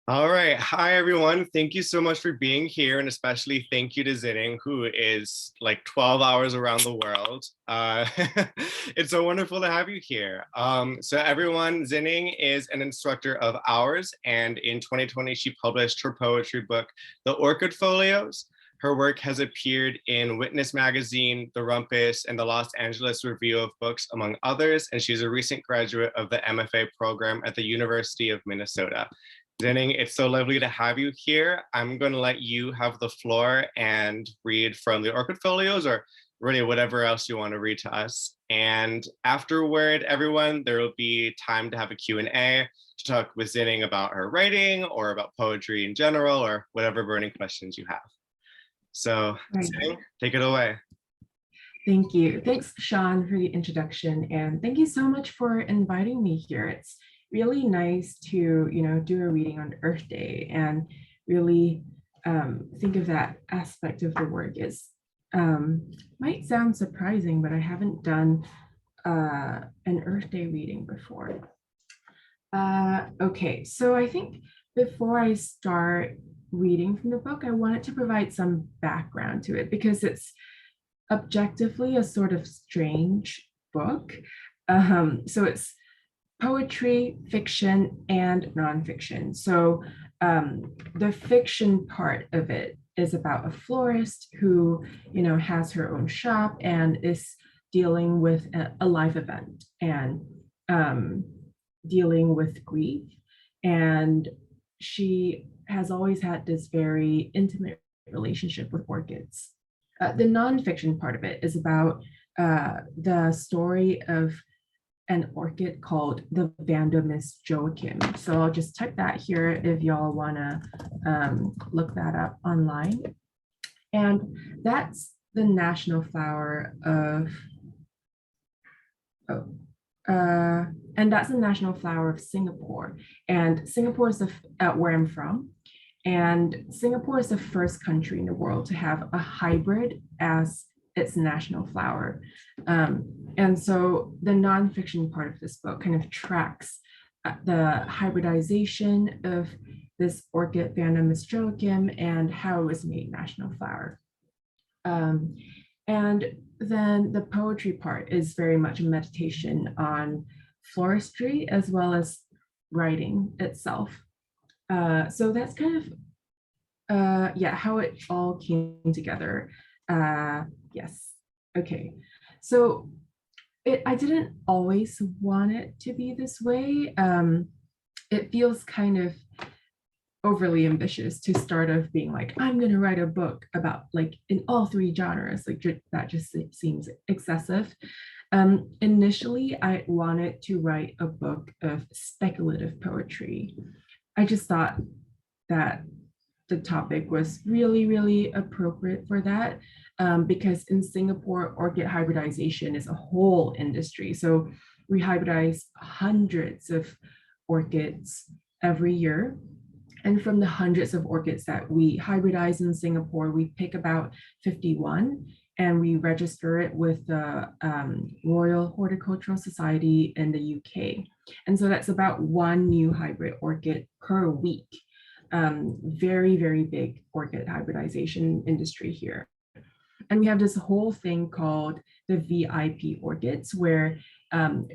All right. Hi, everyone. Thank you so much for being here. And especially thank you to Zining, who is like 12 hours around the world. It's so wonderful to have you here. So everyone, Zining is an instructor of ours. And in 2020, she published her poetry book, The Orchid Folios. Her work has appeared in Witness Magazine, The Rumpus, and the Los Angeles Review of Books, among others. And she's a recent graduate of the MFA program at the University of Minnesota. Zining, it's so lovely to have you here. I'm going to let you have the floor and read from the Orchid Folios, or really whatever else you want to read to us. And afterward, everyone, there will be time to have a Q&A to talk with Zining about her writing or about poetry in general, or whatever burning questions you have. So Zining, take it away. Thank you. Thanks, Sean, for the introduction. And thank you so much for inviting me here. It's really nice to, do a reading on Earth Day and really think of that aspect of the work. Is might sound surprising, but I haven't done an Earth Day reading before. Okay, so I think before I start reading from the book, I wanted to provide some background to it because it's objectively a sort of strange book. So it's poetry, fiction, and nonfiction. So the fiction part of it is about a florist who, has her own shop and is dealing with a life event and dealing with grief. And she has always had this very intimate relationship with orchids. The nonfiction part of it is about the story of an orchid called the Vanda Miss Joachim. So I'll just type that here if y'all wanna look that up online. And that's the national flower of, and that's the national flower of Singapore. And Singapore is where I'm from. And Singapore is the first country in the world to have a hybrid as its national flower. And so the nonfiction part of this book kind of tracks the hybridization of this orchid Vanda Miss Joachim and how it was made national flower. And then the poetry part is very much a meditation on floristry as well as writing itself. So that's kind of, how it all came together. Yes, okay. So I didn't always want it to be this way. It feels kind of overly ambitious to start off being like, I'm gonna write a book about like in all three genres, like that just seems excessive. Initially, I wanted to write a book of speculative poetry. I just thought that the topic was really, really appropriate for that because in Singapore, orchid hybridization is a whole industry. So we hybridize hundreds of orchids every year. And from the hundreds of orchids that we hybridize in Singapore, we pick about 51 and we register it with the Royal Horticultural Society in the UK. And so that's about one new hybrid orchid per week. Very, very big orchid hybridization industry here. And we have this whole thing called the VIP orchids, where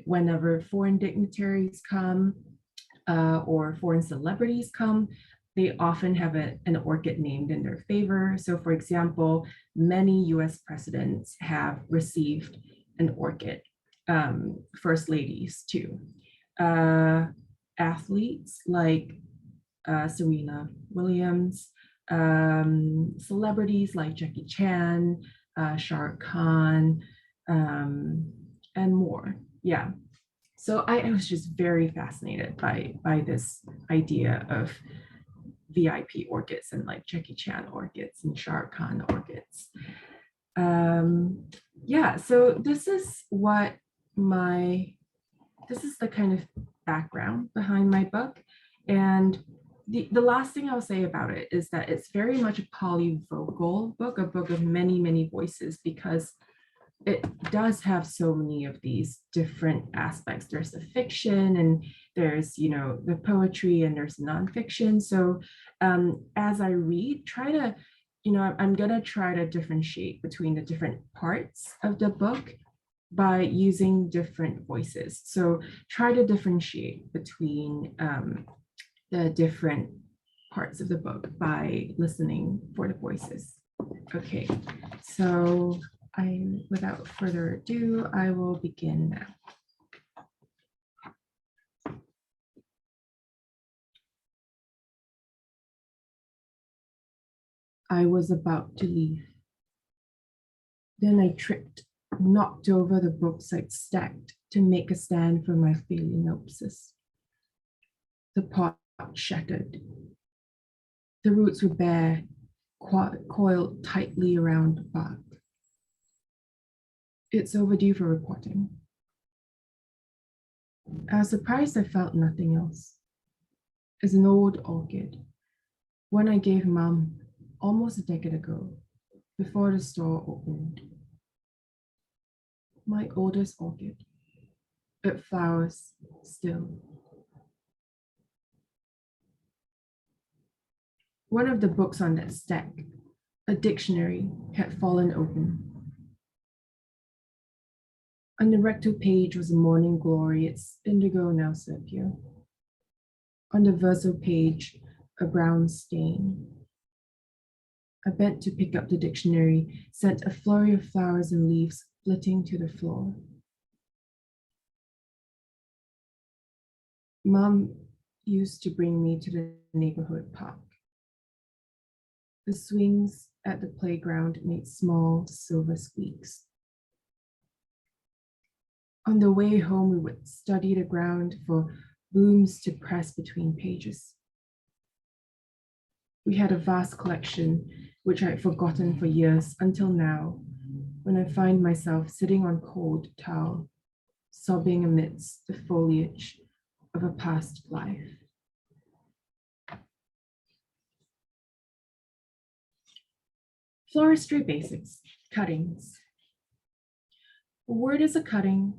whenever foreign dignitaries come or foreign celebrities come, they often have an orchid named in their favor. So for example, many US presidents have received an orchid, first ladies too. Athletes like Serena Williams, celebrities like Jackie Chan, Shah Rukh Khan, and more. Yeah. So I was just very fascinated by this idea of VIP orchids and like Jackie Chan orchids and Shah Rukh Khan orchids. Yeah, so this is the kind of background behind my book. And the last thing I'll say about it is that it's very much a polyvocal book, a book of many, many voices, because it does have so many of these different aspects. There's the fiction and There's, the poetry and there's nonfiction. So as I read, I'm gonna try to differentiate between the different parts of the book by using different voices. So try to differentiate between the different parts of the book by listening for the voices. Okay, so without further ado, I will begin now. I was about to leave. Then I tripped, knocked over the books I'd stacked to make a stand for my phalaenopsis. The pot shattered. The roots were bare, coiled tightly around the bark. It's overdue for repotting. I was surprised I felt nothing else. As an old orchid, one I gave Mom almost a decade ago, before the store opened. My oldest orchid. It flowers still. One of the books on that stack, a dictionary, had fallen open. On the recto page was a morning glory, its indigo now sepia. On the verso page, a brown stain. I bent to pick up the dictionary, sent a flurry of flowers and leaves flitting to the floor. Mom used to bring me to the neighborhood park. The swings at the playground made small silver squeaks. On the way home, we would study the ground for blooms to press between pages. We had a vast collection, which I had forgotten for years until now, when I find myself sitting on cold towel, sobbing amidst the foliage of a past life. Floristry basics, cuttings. A word is a cutting,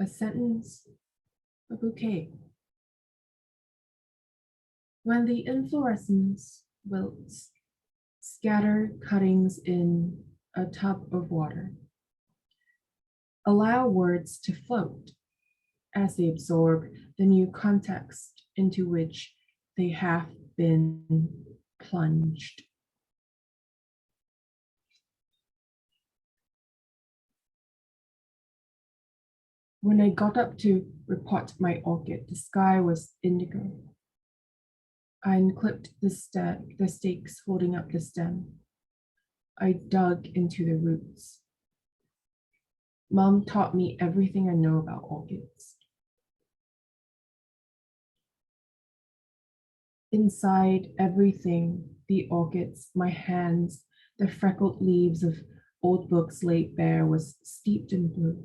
a sentence, a bouquet. When the inflorescence wilts, scatter cuttings in a tub of water. Allow words to float as they absorb the new context into which they have been plunged. When I got up to repot my orchid, the sky was indigo. I unclipped the stakes holding up the stem. I dug into the roots. Mom taught me everything I know about orchids. Inside everything, the orchids, my hands, the freckled leaves of old books laid bare, was steeped in blue.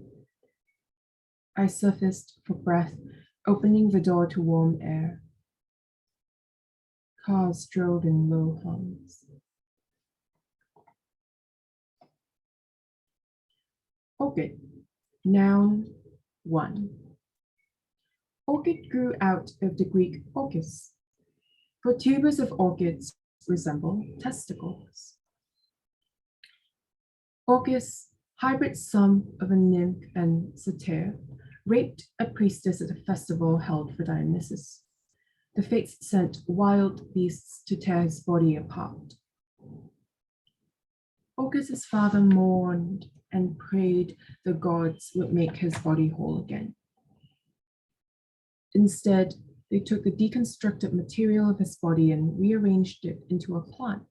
I surfaced for breath, opening the door to warm air. Cars drove in low hums. Orchid, noun 1. Orchid grew out of the Greek orchis, for tubers of orchids resemble testicles. Orchis, hybrid son of a nymph and satyr, raped a priestess at a festival held for Dionysus. The fates sent wild beasts to tear his body apart. Orchis's father mourned and prayed the gods would make his body whole again. Instead, they took the deconstructed material of his body and rearranged it into a plant,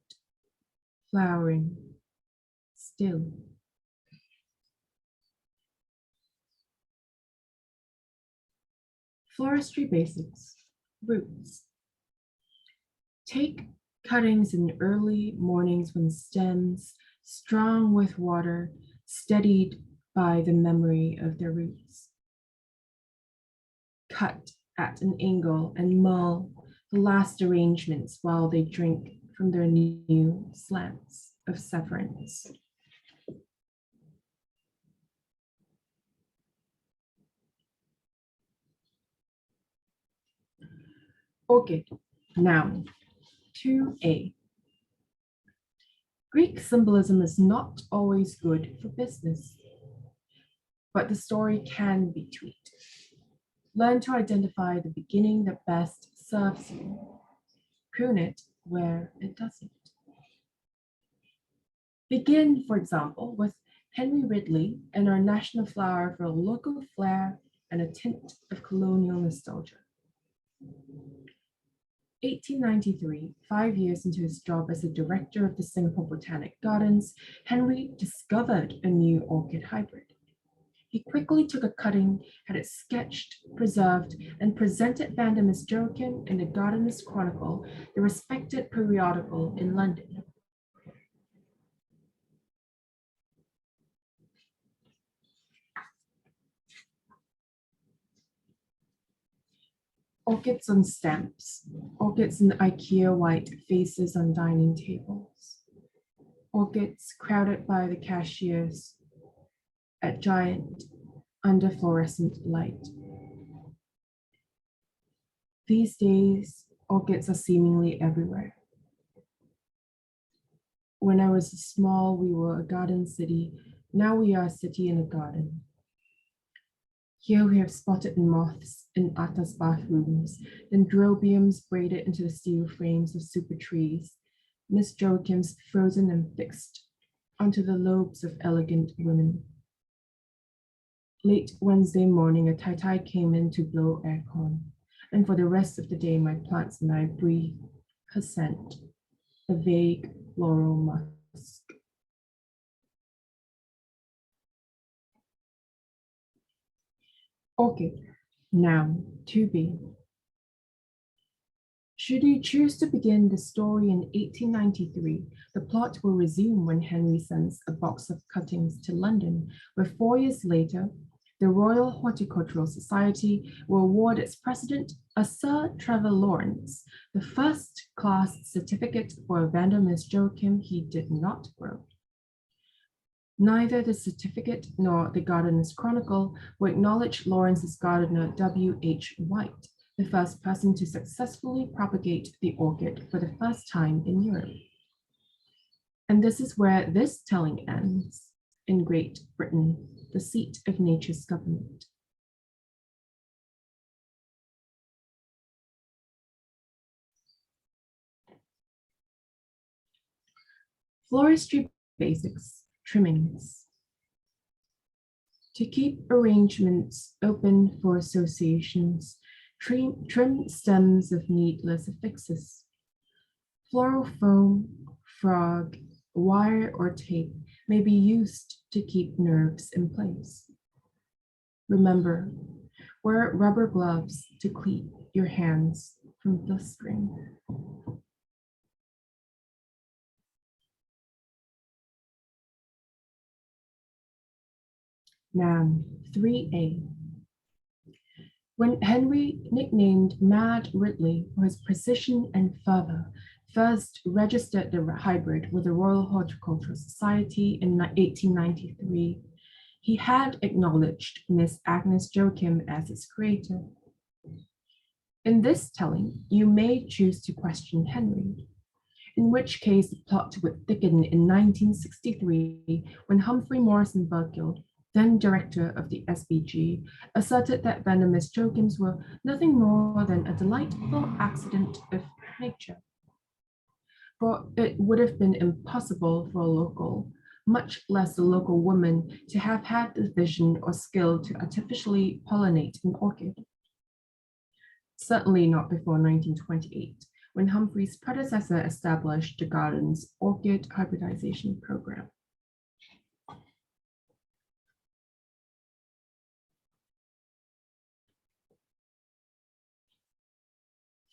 flowering still. Floristry basics, roots. Take cuttings in early mornings when stems, strong with water, steadied by the memory of their roots. Cut at an angle and mull the last arrangements while they drink from their new slants of severance. Orchid, noun, 2a. Greek symbolism is not always good for business, but the story can be tweaked. Learn to identify the beginning that best serves you. Prune it where it doesn't. Begin, for example, with Henry Ridley and our national flower for a local flair and a tint of colonial nostalgia. 1893, 5 years into his job as the director of the Singapore Botanic Gardens, Henry discovered a new orchid hybrid. He quickly took a cutting, had it sketched, preserved, and presented Vanda Miss Joachim in the Gardener's Chronicle, the respected periodical in London. Orchids on stamps, orchids in IKEA white faces on dining tables, orchids crowded by the cashiers at giant under fluorescent light. These days, orchids are seemingly everywhere. When I was small, we were a garden city. Now we are a city in a garden. Here we have spotted moths in Atta's bathrooms, dendrobiums braided into the steel frames of super trees, Miss Joachim's frozen and fixed onto the lobes of elegant women. Late Wednesday morning, a tai-tai came in to blow aircon, and for the rest of the day, my plants and I breathed her scent, a vague floral musk. Orchid, noun, to be. Should you choose to begin the story in 1893, the plot will resume when Henry sends a box of cuttings to London, where 4 years later, the Royal Horticultural Society will award its president a Sir Trevor Lawrence, the first-class certificate for a Vanda Miss Joachim he did not grow. Neither the certificate nor the Gardener's Chronicle will acknowledge Lawrence's gardener W.H. White, the first person to successfully propagate the orchid for the first time in Europe. And this is where this telling ends, in Great Britain, the seat of nature's government. Floristry basics, trimmings. To keep arrangements open for associations, trim stems of needless affixes. Floral foam, frog, wire, or tape may be used to keep nerves in place. Remember, wear rubber gloves to keep your hands from blistering. Noun, 3a. When Henry, nicknamed Mad Ridley for his precision and fervor, first registered the hybrid with the Royal Horticultural Society in 1893, he had acknowledged Miss Agnes Joachim as its creator. In this telling, you may choose to question Henry, in which case the plot would thicken in 1963 when Humphrey Morrison Burkill, then director of the SBG, asserted that Vanda Miss Joachims were nothing more than a delightful accident of nature. For it would have been impossible for a local, much less a local woman, to have had the vision or skill to artificially pollinate an orchid. Certainly not before 1928, when Humphrey's predecessor established the garden's orchid hybridization program.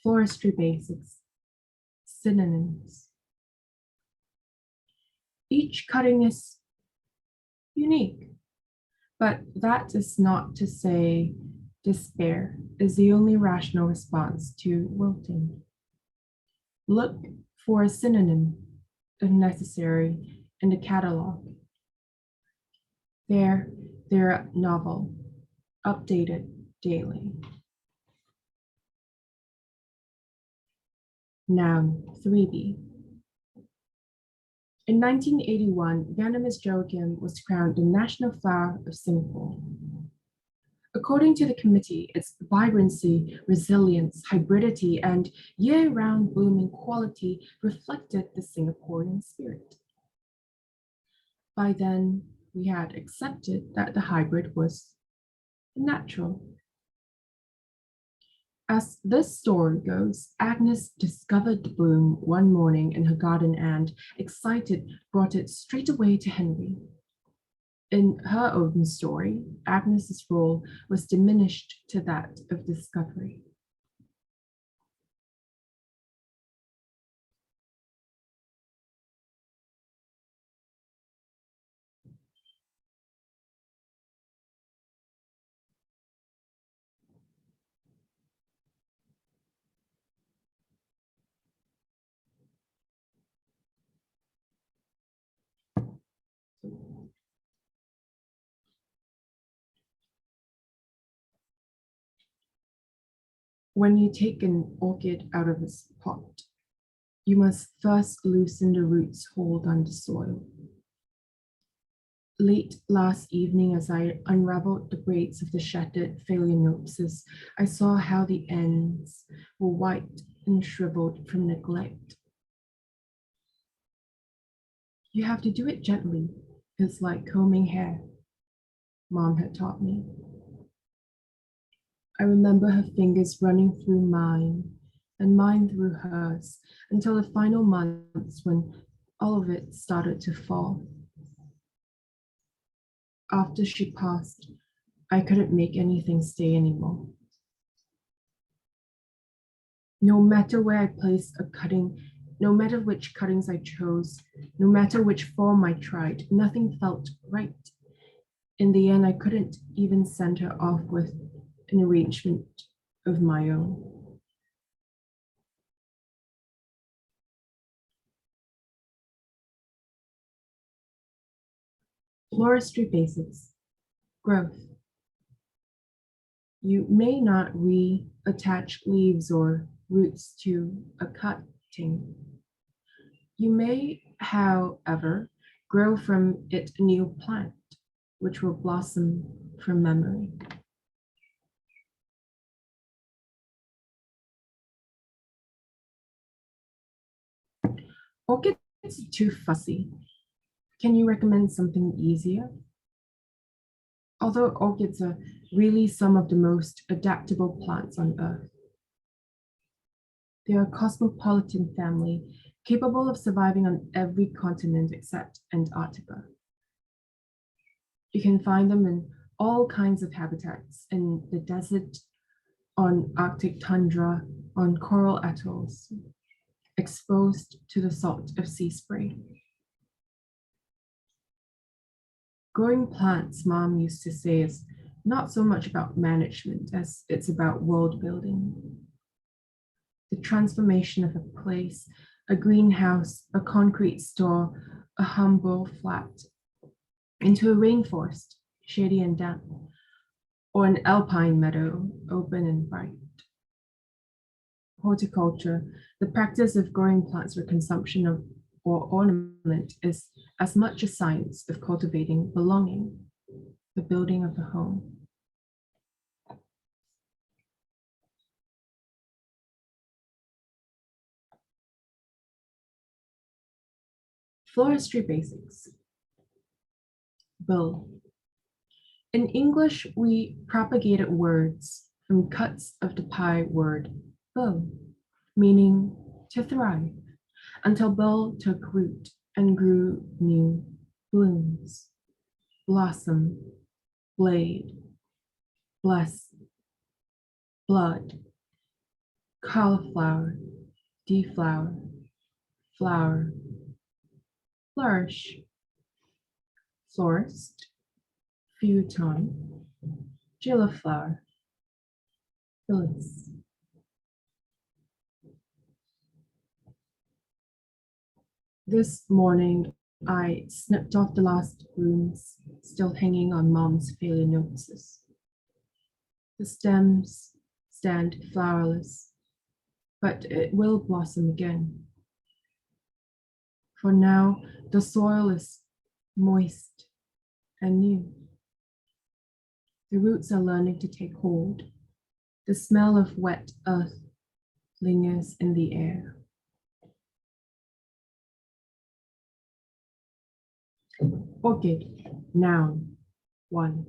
Floristry basics, synonyms. Each cutting is unique, but that is not to say despair is the only rational response to wilting. Look for a synonym, if necessary, in the catalog. They're novel, updated daily. Noun 3b. In 1981, Vietnamese Joachim was crowned the national flower of Singapore. According to the committee, its vibrancy, resilience, hybridity, and year-round blooming quality reflected the Singaporean spirit. By then, we had accepted that the hybrid was natural. As this story goes, Agnes discovered the bloom one morning in her garden and, excited, brought it straight away to Henry. In her own story, Agnes's role was diminished to that of discovery. When you take an orchid out of its pot, you must first loosen the root's hold on the soil. Late last evening, as I unraveled the braids of the shattered phalaenopsis, I saw how the ends were white and shriveled from neglect. You have to do it gently. It's like combing hair, Mom had taught me. I remember her fingers running through mine and mine through hers until the final months when all of it started to fall. After she passed, I couldn't make anything stay anymore. No matter where I placed a cutting, no matter which cuttings I chose, no matter which form I tried, nothing felt right. In the end, I couldn't even send her off with an arrangement of my own. Floristry basics, growth. You may not reattach leaves or roots to a cutting. You may, however, grow from it a new plant, which will blossom from memory. Orchids are too fussy. Can you recommend something easier? Although orchids are really some of the most adaptable plants on earth. They are a cosmopolitan family capable of surviving on every continent except Antarctica. You can find them in all kinds of habitats, in the desert, on Arctic tundra, on coral atolls, exposed to the salt of sea spray. Growing plants, Mom used to say, is not so much about management as it's about world building. The transformation of a place, a greenhouse, a concrete store, a humble flat, into a rainforest, shady and damp, or an alpine meadow, open and bright. Horticulture, the practice of growing plants for consumption of or ornament, is as much a science of cultivating belonging, the building of the home. Floristry basics. Bill. In English, we propagated words from cuts of the Pi word bill, meaning to thrive, until bill took root and grew new blooms, blossom, blade, bless, blood, cauliflower, deflower, flower, flourish, florist, feuilleton, gilliflower, Phyllis. This morning, I snipped off the last blooms still hanging on Mom's phalaenopsis. The stems stand flowerless, but it will blossom again. For now, the soil is moist and new. The roots are learning to take hold. The smell of wet earth lingers in the air. Orchid, noun, 1.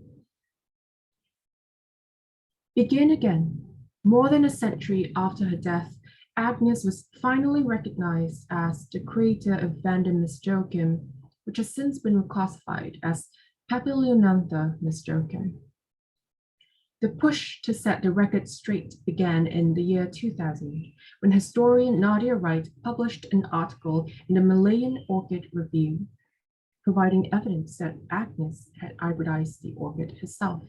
Begin again. More than a century after her death, Agnes was finally recognized as the creator of Vanda Miss Joachim, which has since been reclassified as Papilionantha Miss Joachim. The push to set the record straight began in the year 2000, when historian Nadia Wright published an article in the Malayan Orchid Review, providing evidence that Agnes had hybridized the orchid herself.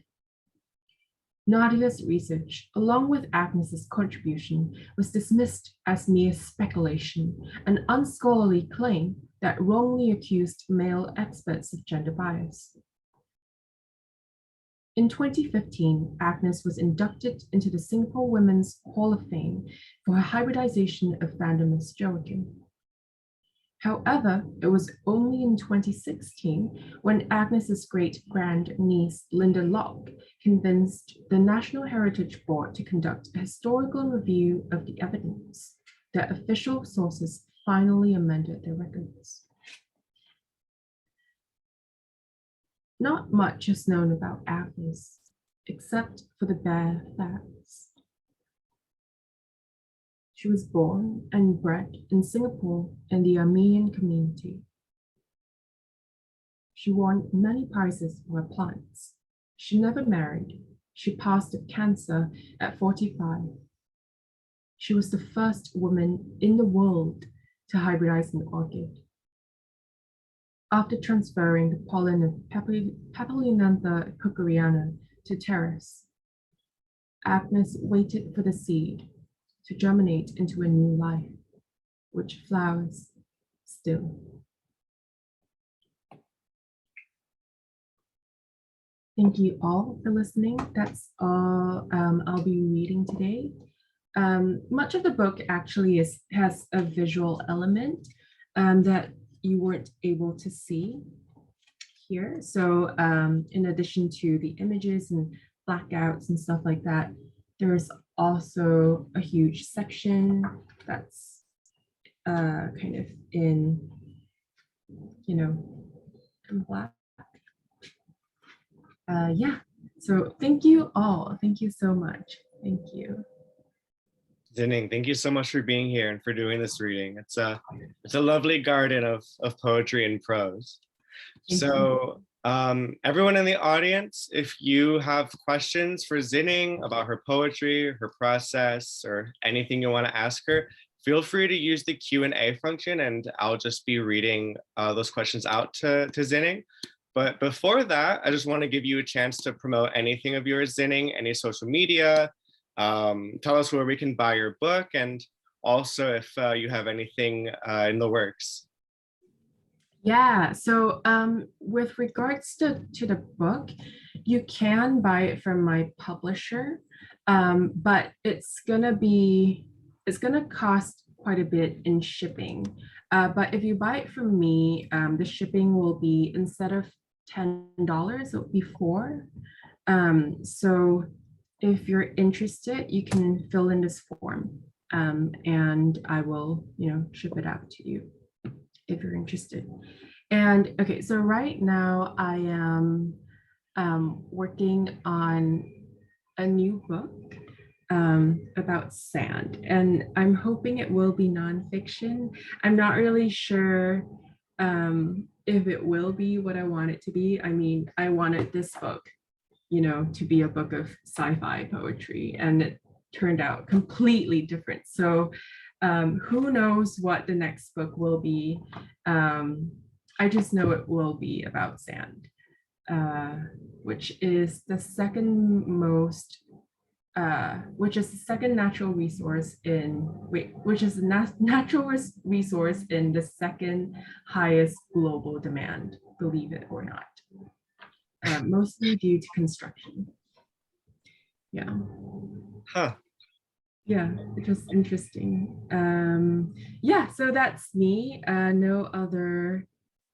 Nadia's research, along with Agnes's contribution, was dismissed as mere speculation, an unscholarly claim that wrongly accused male experts of gender bias. In 2015, Agnes was inducted into the Singapore Women's Hall of Fame for her hybridization of Vanda Miss Joachim. However, it was only in 2016 when Agnes's great-grand-niece, Linda Locke, convinced the National Heritage Board to conduct a historical review of the evidence that official sources finally amended their records. Not much is known about Agnes, except for the bare facts. She was born and bred in Singapore in the Armenian community. She won many prizes for her plants. She never married. She passed of cancer at 45. She was the first woman in the world to hybridize an orchid. After transferring the pollen of Papilionantha cookeriana to terrace, Agnes waited for the seed to germinate into a new life, which flowers still. Thank you all for listening. That's all I'll be reading today. Much of the book actually has a visual element that you weren't able to see here. So in addition to the images and blackouts and stuff like that, there's also a huge section that's kind of in black. Yeah, so thank you all. Thank you so much. Thank you. Zining, thank you so much for being here and for doing this reading. It's a lovely garden of poetry and prose. So everyone in the audience, if you have questions for Zining about her poetry, her process, or anything you want to ask her, feel free to use the Q&A function and I'll just be reading those questions out to Zining. But before that, I just want to give you a chance to promote anything of yours, Zining, any social media. Tell us where we can buy your book, and also if you have anything in the works. Yeah, so with regards to the book, you can buy it from my publisher, but it's gonna cost quite a bit in shipping. But if you buy it from me, the shipping will be, instead of $10, it'll be $4. So if you're interested, you can fill in this form, and I will, ship it out to you if you're interested. And okay, so right now I am working on a new book about sand, and I'm hoping it will be nonfiction. I'm not really sure if it will be what I want it to be. I mean, I wanted this book, to be a book of sci-fi poetry, and it turned out completely different. So who knows what the next book will be. I just know it will be about sand, which is the second natural resource in the second highest global demand, believe it or not. Mostly due to construction. Yeah. Huh. Yeah, just interesting. Yeah, so that's me. No other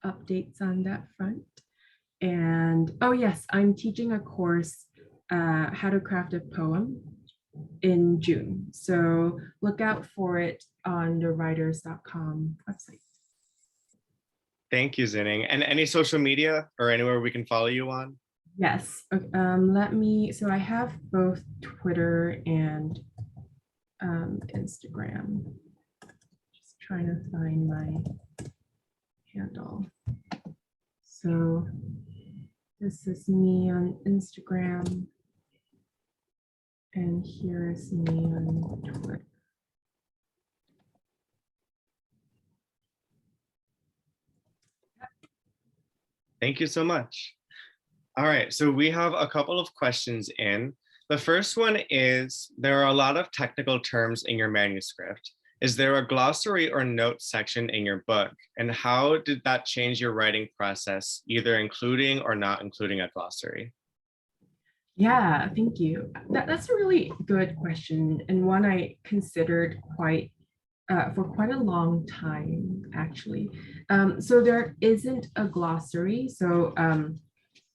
updates on that front. And oh yes, I'm teaching a course, how to craft a poem in June. So look out for it on the writers.com website. Thank you, Zining. And any social media or anywhere we can follow you on? Yes. So I have both Twitter and Instagram. Just trying to find my handle. So this is me on Instagram, and here is me on Twitter. Thank you so much. All right, so we have a couple of questions in. The first one is, there are a lot of technical terms in your manuscript. Is there a glossary or note section in your book? And how did that change your writing process, either including or not including a glossary? Yeah, thank you. That's a really good question, and one I considered for quite a long time, actually. So there isn't a glossary, so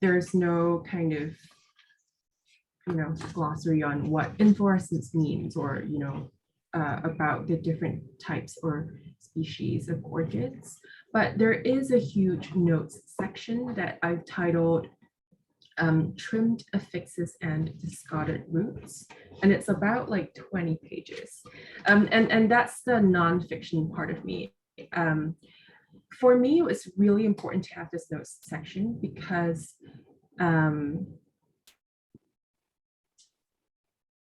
there's no kind of glossary on what inflorescence means, or about the different types or species of orchids. But there is a huge notes section that I've titled Trimmed Affixes and Discarded Roots. And it's about like 20 pages. And that's the nonfiction part of me. For me, it was really important to have this notes section because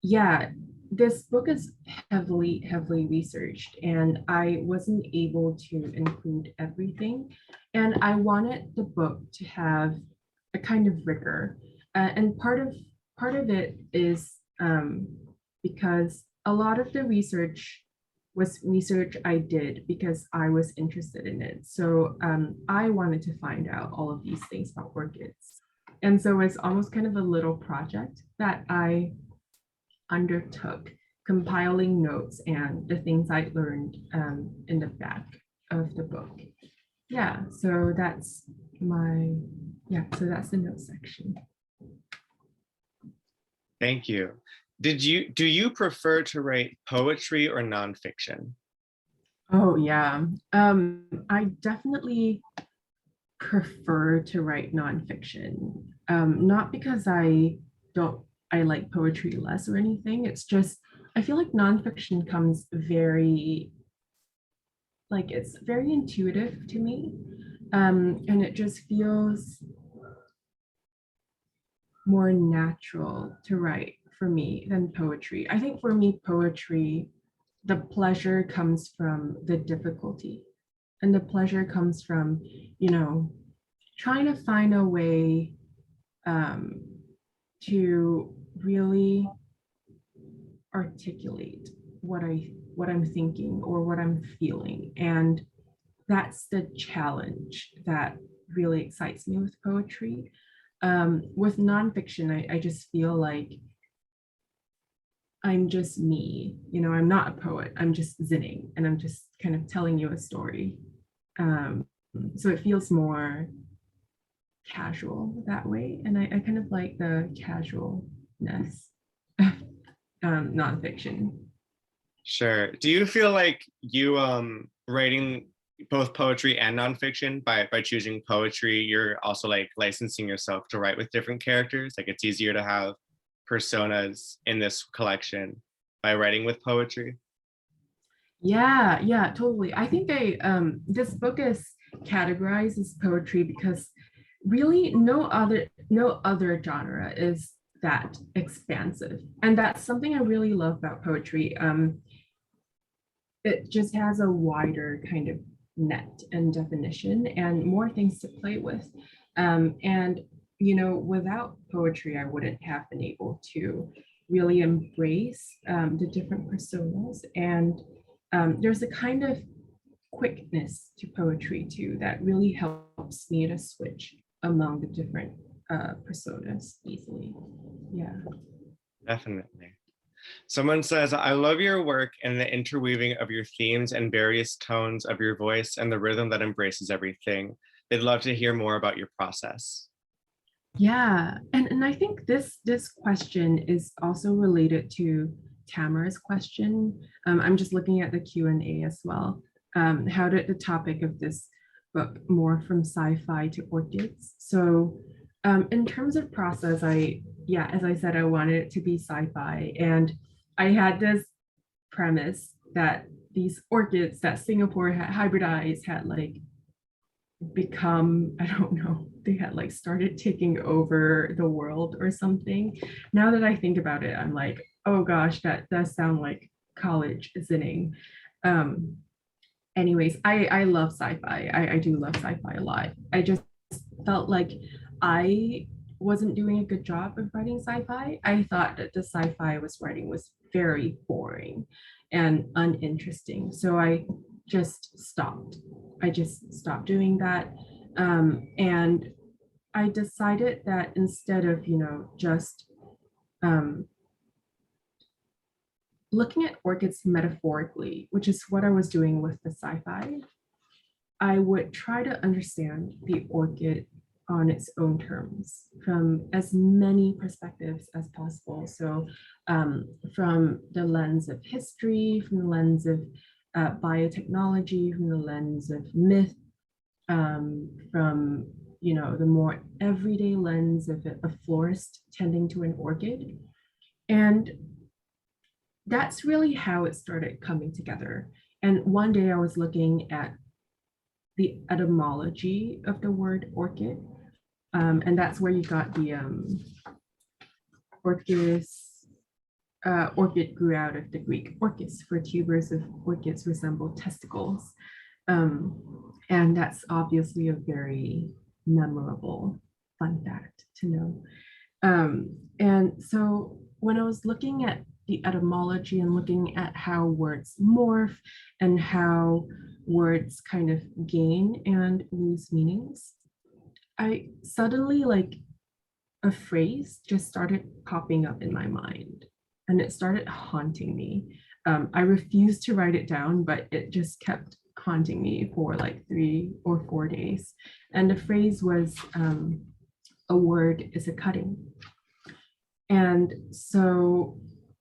yeah, this book is heavily researched, and I wasn't able to include everything. And I wanted the book to have a kind of rigor. And part of it is because a lot of the research was research I did because I was interested in it. So I wanted to find out all of these things about orchids. And so it's almost kind of a little project that I undertook, compiling notes and the things I learned in the back of the book. Yeah, so that's the note section. Thank you. Do you prefer to write poetry or nonfiction? Oh yeah, I definitely prefer to write nonfiction. Not because I like poetry less or anything. It's just I feel like nonfiction comes it's very intuitive to me. And it just feels more natural to write for me than poetry. I think for me, poetry, the pleasure comes from the difficulty. And the pleasure comes from, trying to find a way um, to really articulate what I'm thinking or what I'm feeling. And that's the challenge that really excites me with poetry. With nonfiction, I just feel like I'm just me. I'm not a poet. I'm just Zining, and I'm just kind of telling you a story. So it feels more casual that way, and I kind of like the casualness of nonfiction. Sure. Do you feel like you writing both poetry and nonfiction by choosing poetry, you're also like licensing yourself to write with different characters? Like it's easier to have personas in this collection by writing with poetry? Yeah, totally. I think this book is categorized as poetry because really no other genre is that expansive. And that's something I really love about poetry. It just has a wider kind of net and definition and more things to play with. And without poetry, I wouldn't have been able to really embrace the different personas. And there's a kind of quickness to poetry too that really helps me to switch among the different personas easily. Yeah. Definitely. Someone says, I love your work and the interweaving of your themes and various tones of your voice and the rhythm that embraces everything. They'd love to hear more about your process. Yeah, and I think this question is also related to Tamara's question. I'm just looking at the Q&A as well. How did the topic of this book more from sci-fi to orchids? So in terms of process, yeah, as I said, I wanted it to be sci-fi, and I had this premise that these orchids that Singapore had hybridized had like become, I don't know, they had like started taking over the world or something. Now that I think about it, I'm like, oh gosh, that does sound like college Zining. Um, anyways, I love sci-fi. I do love sci-fi a lot. I just felt like I wasn't doing a good job of writing sci-fi. I thought that the sci-fi I was writing was very boring and uninteresting. So I just stopped. I just stopped doing that. And I decided that instead of, just um, looking at orchids metaphorically, which is what I was doing with the sci-fi, I would try to understand the orchid on its own terms from as many perspectives as possible. So from the lens of history, from the lens of biotechnology, from the lens of myth, from the more everyday lens of a florist tending to an orchid. And that's really how it started coming together. And one day I was looking at the etymology of the word orchid. And that's where you got the orchis, orchid grew out of the Greek orchis, for tubers of orchids resemble testicles. And that's obviously a very memorable fun fact to know. And so when I was looking at the etymology and looking at how words morph and how words kind of gain and lose meanings, I suddenly like a phrase just started popping up in my mind and it started haunting me. I refused to write it down, but it just kept haunting me for like 3 or 4 days. And the phrase was a word is a cutting. And so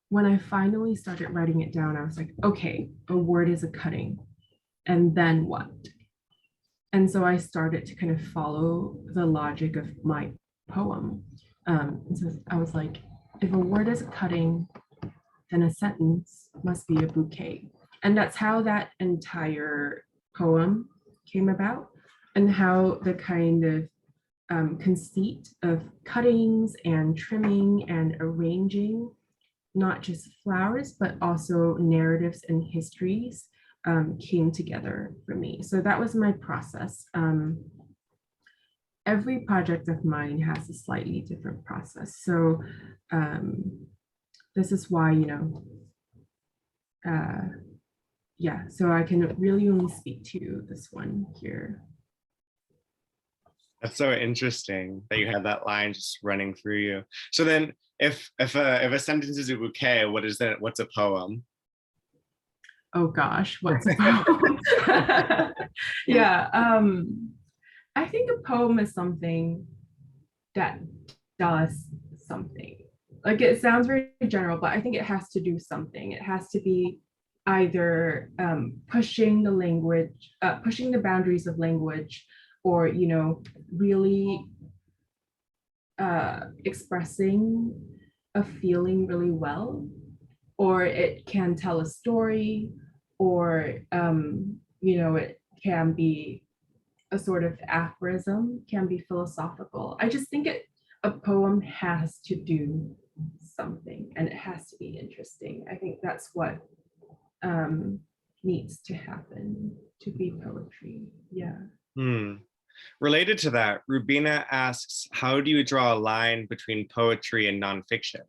when I finally started writing it down, I was like, okay, a word is a cutting. And then what? And so I started to kind of follow the logic of my poem. And so I was like, if a word is a cutting, then a sentence must be a bouquet. And that's how that entire poem came about, and how the kind of conceit of cuttings and trimming and arranging not just flowers, but also narratives and histories came together for me. So that was my process. Every project of mine has a slightly different process. So this is why, yeah, so I can really only speak to this one here. That's so interesting that you had that line just running through you. So then if a sentence is a bouquet, what's a poem? Oh gosh, what's a poem? Yeah, I think a poem is something that does something. Like it sounds very general, but I think it has to do something. It has to be either pushing the language, pushing the boundaries of language, or really expressing a feeling really well, or it can tell a story, or it can be a sort of aphorism, can be philosophical. I just think a poem has to do something and it has to be interesting. I think that's what needs to happen to be poetry. Yeah. Related to that, Rubina asks, how do you draw a line between poetry and nonfiction?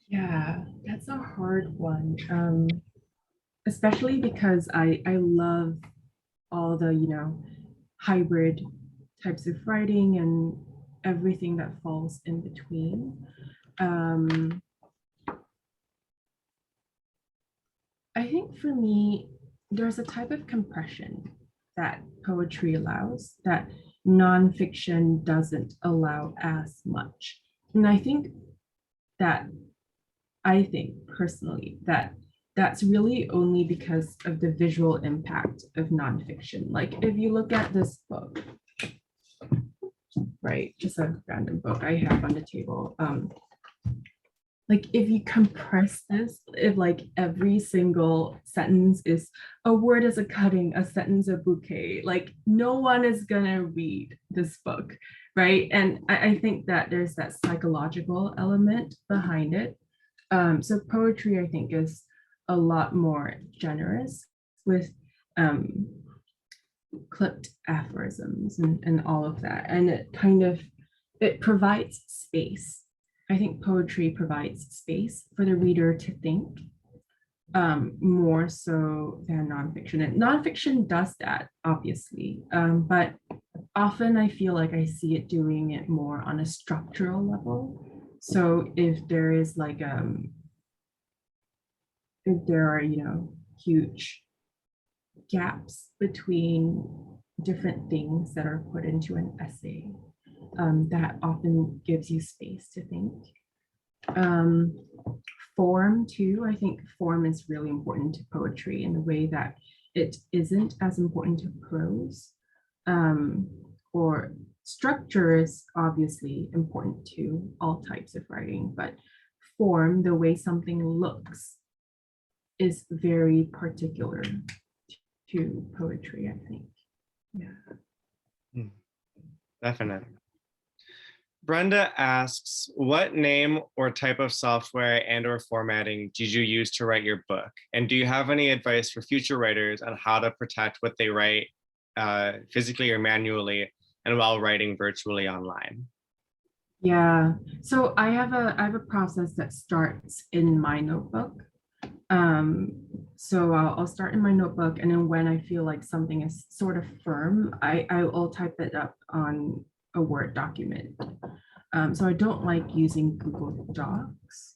Yeah, that's a hard one. Especially because I love all the, hybrid types of writing and everything that falls in between. I think for me, there's a type of compression that poetry allows that nonfiction doesn't allow as much. And that I think personally that that's really only because of the visual impact of nonfiction. Like if you look at this book, right, just a random book I have on the table. Like if you compress this, if like every single sentence is a word is a cutting, a sentence a bouquet, like no one is gonna read this book, right? And I think that there's that psychological element behind it. So poetry, I think, is a lot more generous with um, clipped aphorisms and all of that. And it provides space. I think poetry provides space for the reader to think more so than nonfiction. And nonfiction does that, obviously, but often I feel like I see it doing it more on a structural level. So if there is like if there are, huge gaps between different things that are put into an essay, that often gives you space to think. Form too, I think form is really important to poetry in the way that it isn't as important to prose. Or structure is obviously important to all types of writing, but form, the way something looks, is very particular to poetry, I think. Yeah. Definitely. Brenda asks, what name or type of software and or formatting did you use to write your book? And do you have any advice for future writers on how to protect what they write physically or manually and while writing virtually online? Yeah, so I have a process that starts in my notebook. So I'll start in my notebook, and then when I feel like something is sort of firm, I will type it up on a Word document. So I don't like using Google Docs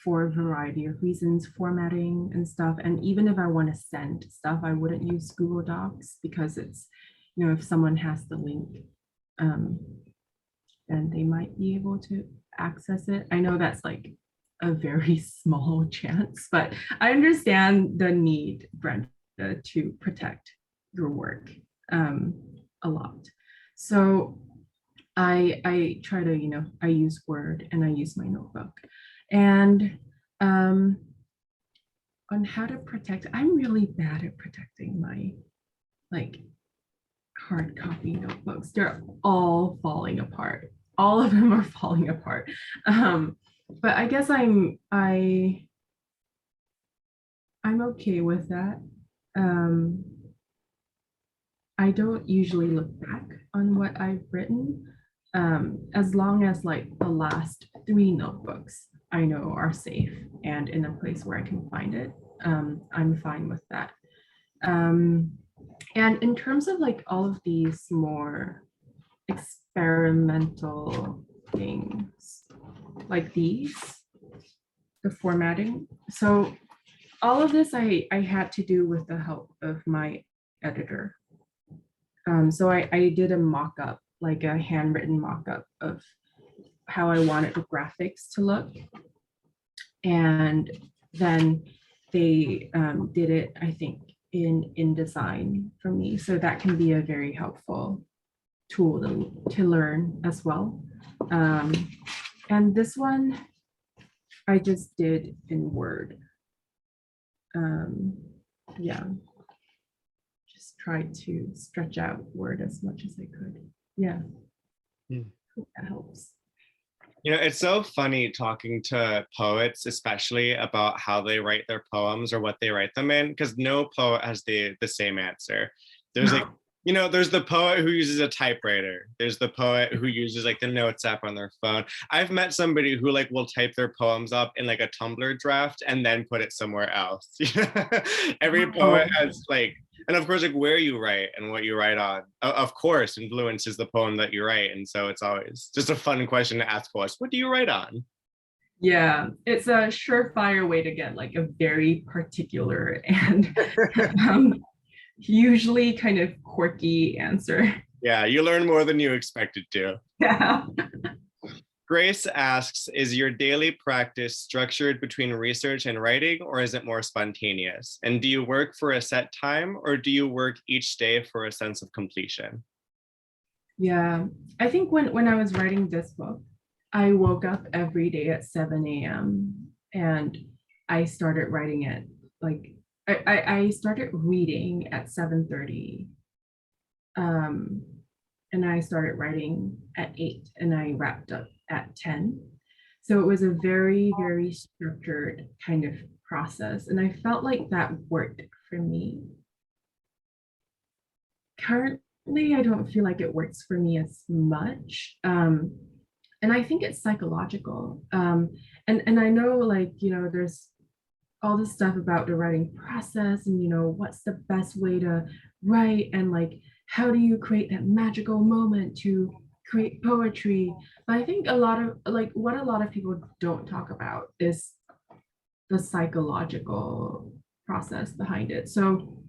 for a variety of reasons, formatting and stuff. And even if I want to send stuff, I wouldn't use Google Docs because it's, if someone has the link, then they might be able to access it. I know that's like a very small chance, but I understand the need, Brenda, to protect your work a lot. So I try to, I use Word and I use my notebook. And on how to protect, I'm really bad at protecting my like hard copy notebooks. They're all falling apart. All of them are falling apart. But I guess I'm okay with that. I don't usually look back on what I've written, as long as like the last 3 notebooks I know are safe and in a place where I can find it. I'm fine with that. And in terms of like all of these more experimental things like these, the formatting. So all of this I had to do with the help of my editor. So I did a mock-up, like a handwritten mock-up of how I wanted the graphics to look. And then they did it, I think, in InDesign for me. So that can be a very helpful tool to learn as well. And this one I just did in Word. Yeah, just tried to stretch out Word as much as I could. Yeah, hope that helps. It's so funny talking to poets, especially about how they write their poems or what they write them in, because no poet has the same answer. There's like, there's the poet who uses a typewriter. There's the poet who uses like the notes app on their phone. I've met somebody who like will type their poems up in like a Tumblr draft and then put it somewhere else. Every poet has like, and of course, like where you write and what you write on, of course, influences the poem that you write. And so it's always just a fun question to ask poets. What do you write on? Yeah, it's a surefire way to get like a very particular and um, usually kind of quirky answer. Yeah, you learn more than you expected to. Yeah. Grace asks, is your daily practice structured between research and writing, or is it more spontaneous? And do you work for a set time, or do you work each day for a sense of completion? Yeah, I think when I was writing this book, I woke up every day at 7 a.m. and I started writing it like I started reading at 7:30. Um, and I started writing at 8 and I wrapped up at 10. So it was a very, very structured kind of process. And I felt like that worked for me. Currently, I don't feel like it works for me as much. And I think it's psychological. And I know, like, there's all this stuff about the writing process and, what's the best way to write and, like, how do you create that magical moment to create poetry. But I think a lot of, like, what a lot of people don't talk about is the psychological process behind it. So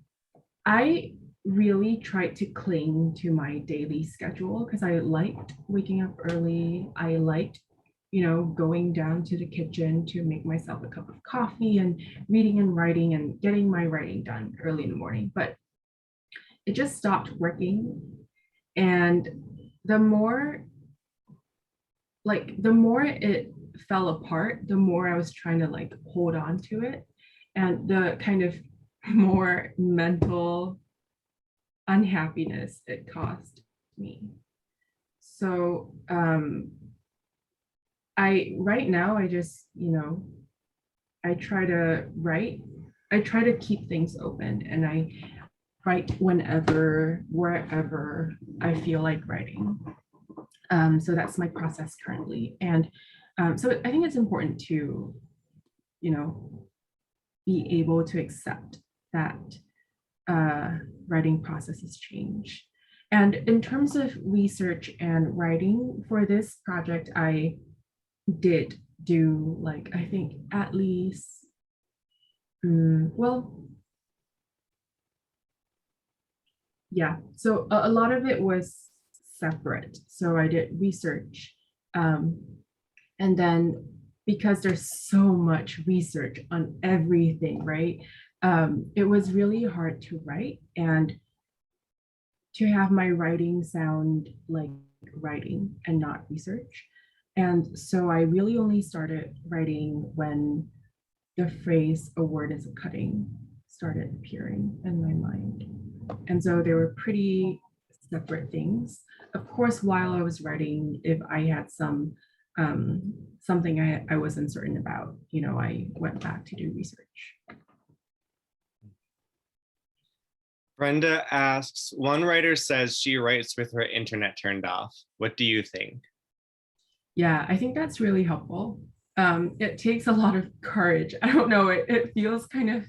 I really tried to cling to my daily schedule because I liked waking up early. I liked, going down to the kitchen to make myself a cup of coffee and reading and writing and getting my writing done early in the morning. But it just stopped working. And the more, the more it fell apart, the more I was trying to like hold on to it. And the kind of more mental unhappiness it caused me. So I right now I just, I try to write. I try to keep things open and I write whenever, wherever I feel like writing. So that's my process currently. And so I think it's important to, be able to accept that writing processes change. And in terms of research and writing for this project, I did do like, I think at least, well, yeah. So a lot of it was separate. So I did research. Um, and then because there's so much research on everything, right? It was really hard to write and to have my writing sound like writing and not research. And so I really only started writing when the phrase "a word is a cutting" started appearing in my mind. And so they were pretty separate things. Of course, while I was writing, if I had something I was uncertain about, I went back to do research. Brenda asks, one writer says she writes with her internet turned off. What do you think? Yeah, I think that's really helpful. It takes a lot of courage. I don't know, it feels kind of,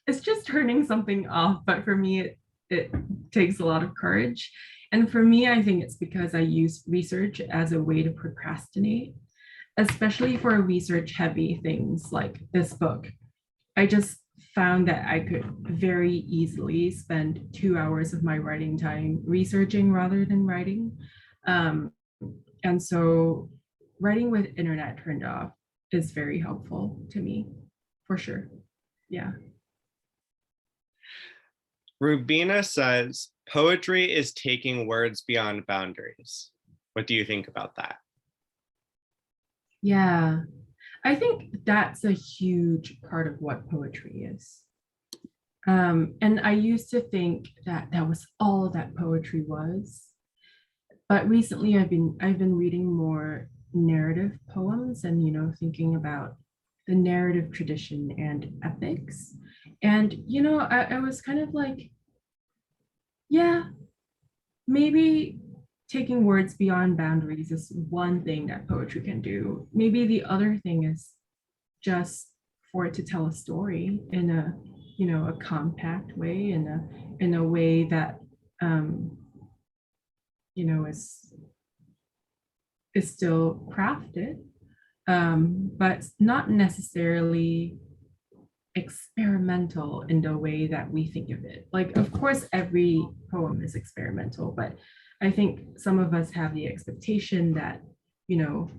it's just turning something off, but for me, it takes a lot of courage. And for me, I think it's because I use research as a way to procrastinate, especially for research heavy things like this book. I just found that I could very easily spend 2 hours of my writing time researching rather than writing. And so writing with internet turned off is very helpful to me, for sure. Yeah. Rubina says, poetry is taking words beyond boundaries. What do you think about that? Yeah. I think that's a huge part of what poetry is. And I used to think that that was all that poetry was. But recently I've been reading more narrative poems and thinking about the narrative tradition and epics. And I was kind of like, yeah, maybe taking words beyond boundaries is one thing that poetry can do. Maybe the other thing is just for it to tell a story in a a compact way, in a way that is still crafted. but not necessarily experimental in the way that we think of it. Like, of course, every poem is experimental, but I think some of us have the expectation that, you know,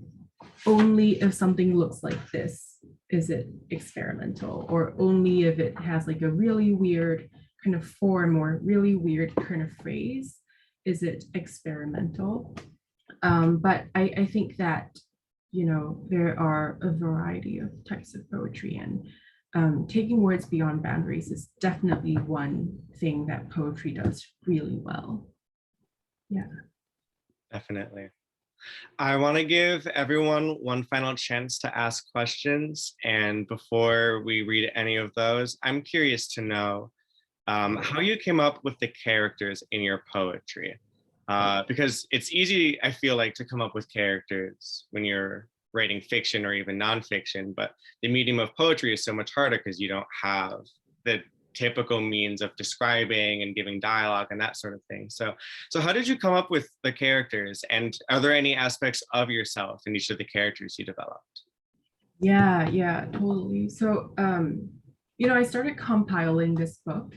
only if something looks like this is it experimental, or only if it has like a really weird kind of form or really weird kind of phrase is it experimental. But I think that, you know, there are a variety of types of poetry, and taking words beyond boundaries is definitely one thing that poetry does really well. Yeah. Definitely. I want to give everyone one final chance to ask questions. And before we read any of those, I'm curious to know how you came up with the characters in your poetry. Because it's easy, I feel like, to come up with characters when you're writing fiction or even nonfiction, but the medium of poetry is so much harder because you don't have the typical means of describing and giving dialogue and that sort of thing. So how did you come up with the characters, and are there any aspects of yourself in each of the characters you developed? Yeah, totally. So, you know, I started compiling this book,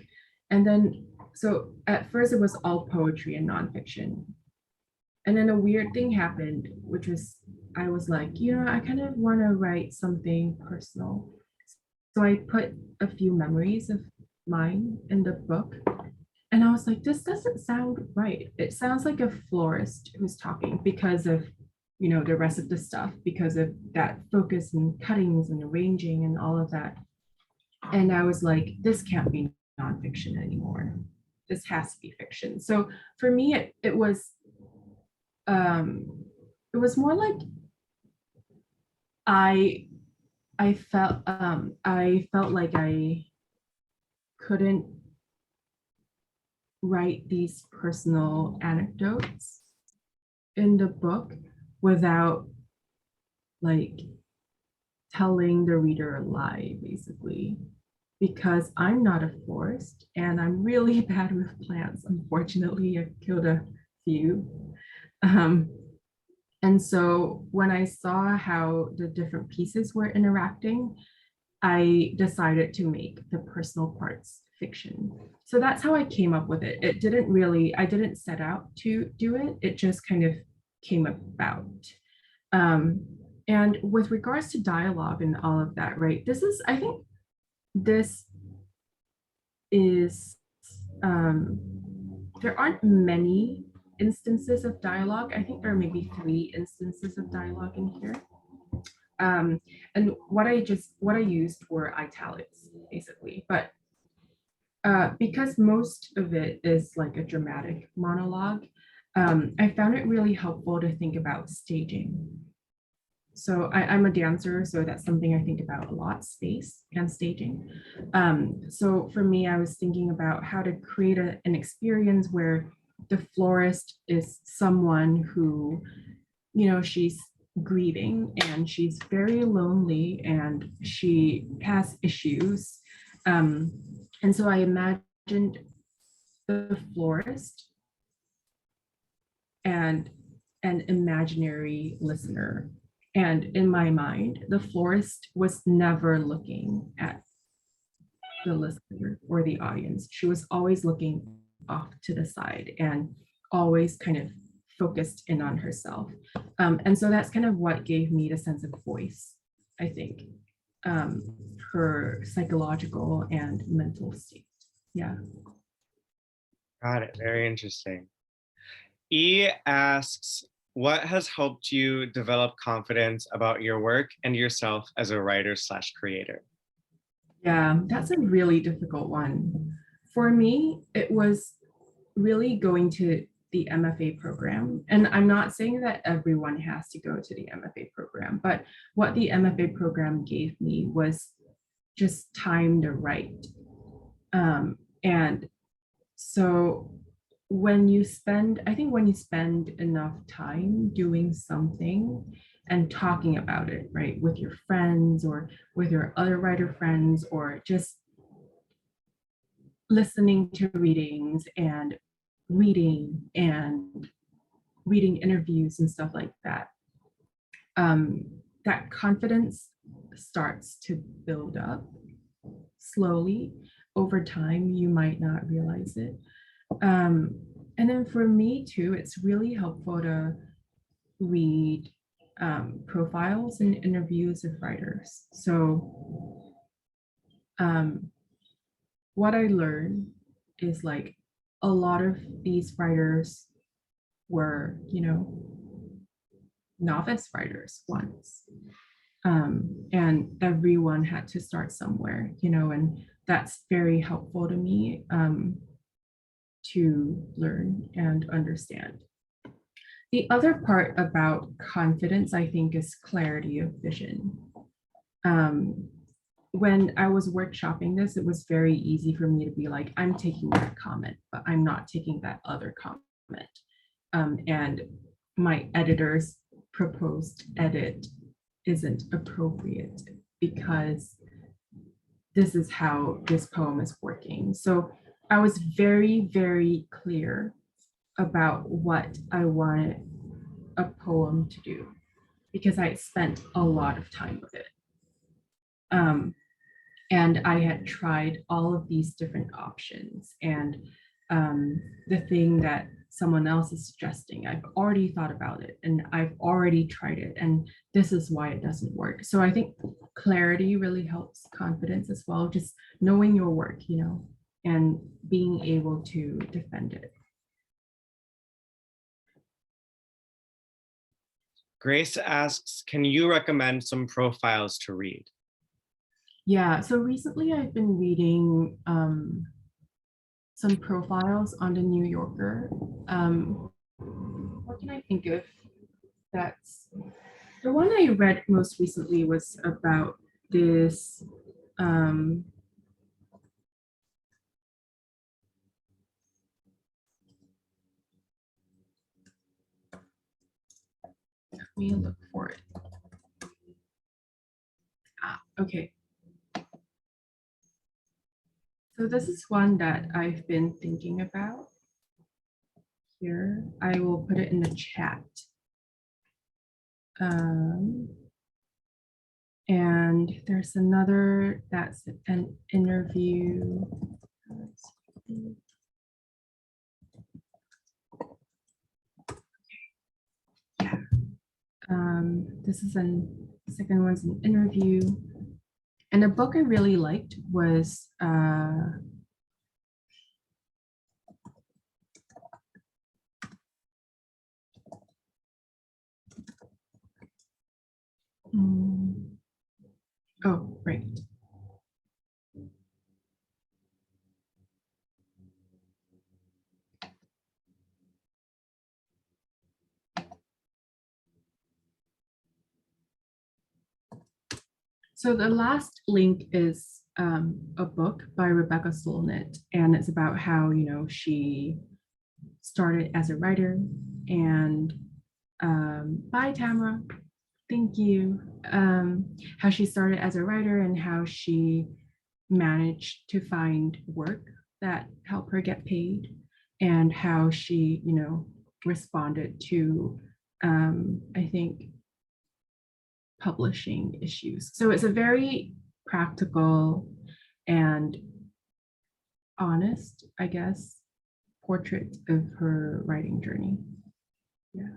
and then, so at first it was all poetry and nonfiction. And then a weird thing happened, which was I was like, you know, I kind of want to write something personal. So I put a few memories of mine in the book. And I was like, this doesn't sound right. It sounds like a florist who's talking because of, you know, the rest of the stuff, because of that focus and cuttings and arranging and all of that. And I was like, this can't be nonfiction anymore. This has to be fiction. So for me, um, it was more like I I felt like I couldn't write these personal anecdotes in the book without like telling the reader a lie, basically, because I'm not a florist and I'm really bad with plants. Unfortunately, I've killed a few. Um, and so when I saw how the different pieces were interacting, I decided to make the personal parts fiction. So that's how I came up with it. It didn't really, I didn't set out to do it. It just kind of came about. Um, and with regards to dialogue and all of that, right? I think this is, um, there aren't many instances of dialogue. I think there are maybe 3 instances of dialogue in here. And what I used were italics, basically. But because most of it is like a dramatic monologue, I found it really helpful to think about staging. So I'm a dancer, so that's something I think about a lot, space and staging. So for me, I was thinking about how to create an experience where the florist is someone who, you know, she's grieving and she's very lonely and she has issues. And so I imagined the florist and an imaginary listener. And in my mind, the florist was never looking at the listener or the audience. She was always looking off to the side and always kind of focused in on herself. And so that's kind of what gave me the sense of voice, I think, her psychological and mental state. Yeah. Got it. Very interesting. E asks, what has helped you develop confidence about your work and yourself as a writer slash creator? Yeah, that's a really difficult one. For me, it was really going to the MFA program. And I'm not saying that everyone has to go to the MFA program, but what the MFA program gave me was just time to write. And so I think when you spend enough time doing something and talking about it, right, with your friends or with your other writer friends, or just listening to readings and reading interviews and stuff like that, that confidence starts to build up slowly over time. You might not realize it. And then for me too, it's really helpful to read profiles and interviews of writers. So what I learned is like a lot of these writers were, novice writers once. And everyone had to start somewhere, and that's very helpful to me to learn and understand. The other part about confidence, I think, is clarity of vision. When I was workshopping this, it was very easy for me to be like, I'm taking that comment, but I'm not taking that other comment. And my editor's proposed edit isn't appropriate because this is how this poem is working. So I was very, very clear about what I wanted a poem to do because I spent a lot of time with it. And I had tried all of these different options. And the thing that someone else is suggesting, I've already thought about it and I've already tried it. And this is why it doesn't work. So I think clarity really helps confidence as well, just knowing your work, and being able to defend it. Grace asks, can you recommend some profiles to read? Yeah, so recently I've been reading some profiles on the New Yorker. What can I think of? That's the one I read most recently was about this let me look for it. Okay. So this is one that I've been thinking about. Here, I will put it in the chat. And there's another that's an interview. Yeah. This is the second one's an interview. And a book I really liked was oh, right. So the last link is a book by Rebecca Solnit, and it's about how, she started as a writer and bye, Tamara. Thank you. How she started as a writer and how she managed to find work that helped her get paid, and how she, responded to, I think, publishing issues. So it's a very practical and honest, I guess, portrait of her writing journey. Yeah,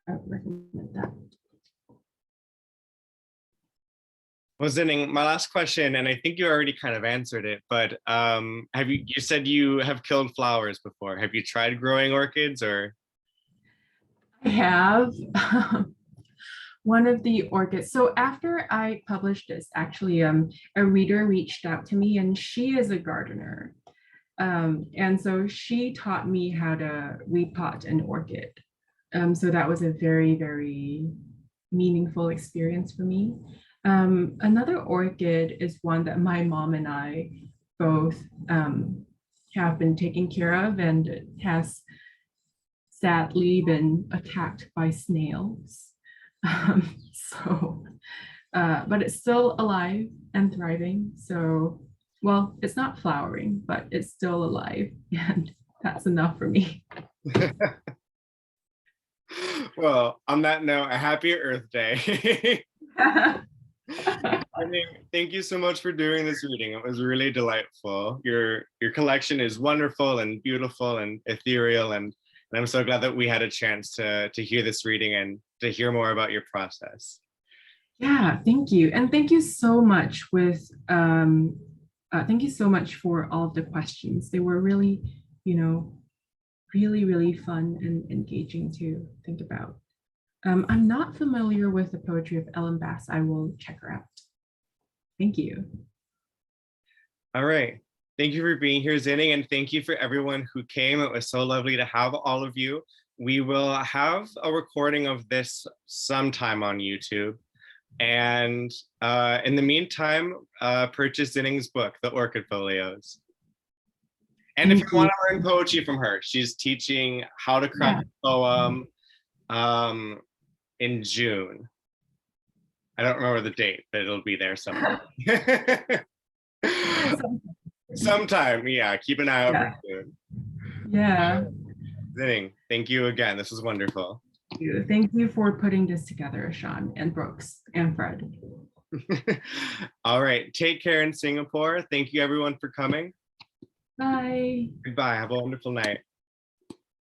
I would recommend that. Well, Zining, my last question, and I think you already kind of answered it, but you said you have killed flowers before. Have you tried growing orchids or? I have. One of the orchids. So after I published this, actually, a reader reached out to me, and she is a gardener. And so she taught me how to repot an orchid. So that was a very, very meaningful experience for me. Another orchid is one that my mom and I both have been taking care of, and it has sadly been attacked by snails. But it's still alive and thriving. So, well, it's not flowering, but it's still alive, and that's enough for me. Well, on that note, a happy Earth Day. Zining, thank you so much for doing this reading. It was really delightful. Your collection is wonderful and beautiful and ethereal, and I'm so glad that we had a chance to hear this reading and to hear more about your process. Yeah, thank you. And thank you so much thank you so much for all of the questions. They were really, really fun and engaging to think about. I'm not familiar with the poetry of Ellen Bass. I will check her out. Thank you. All right. Thank you for being here, Zining, and thank you for everyone who came. It was so lovely to have all of you. We will have a recording of this sometime on YouTube. And in the meantime, purchase Zining's book, The Orchid Folios. And if you want to learn poetry from her, she's teaching how to craft a poem in June. I don't remember the date, but it'll be there somewhere. Sometime, yeah. Keep an eye out for June. Yeah. Zining, thank you again. This was wonderful. Thank you for putting this together, Sean and Brooks and Fred. All right. Take care in Singapore. Thank you, everyone, for coming. Bye. Goodbye. Have a wonderful night.